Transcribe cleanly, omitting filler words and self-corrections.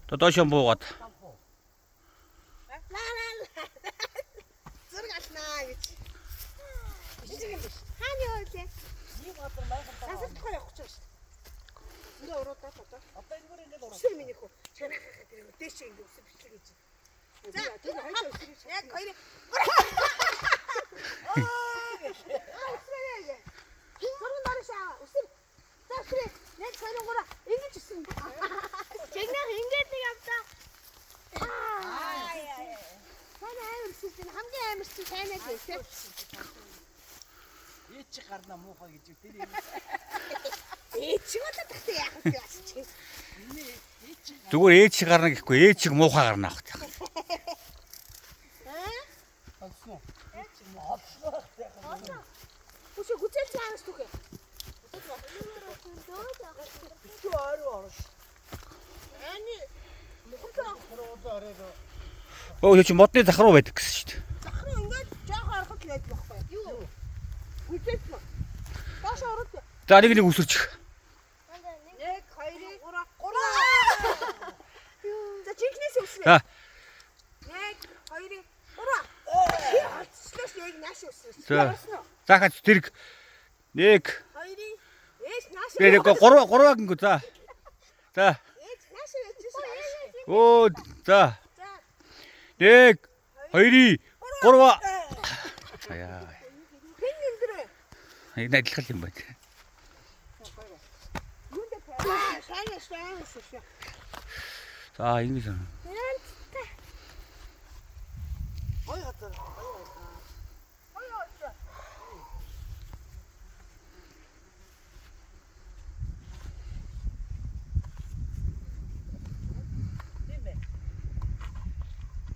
또 다시 한번 보고 갔다. Çıkarına muha gidecek değil mi? 누구 H 가르나 있고 H 모카 가르나. Alsın. 대체 못내 захруу байдаг гэсэн шүү дээ. За нэг үсэрч. За. За. Захац тэрэг. Нэг. Тэрэг гурваа гингүй за. За. Оо за. Нэг, хоёрын, гурваа. Аяа. Энэ адилхан юм байна. За ингэж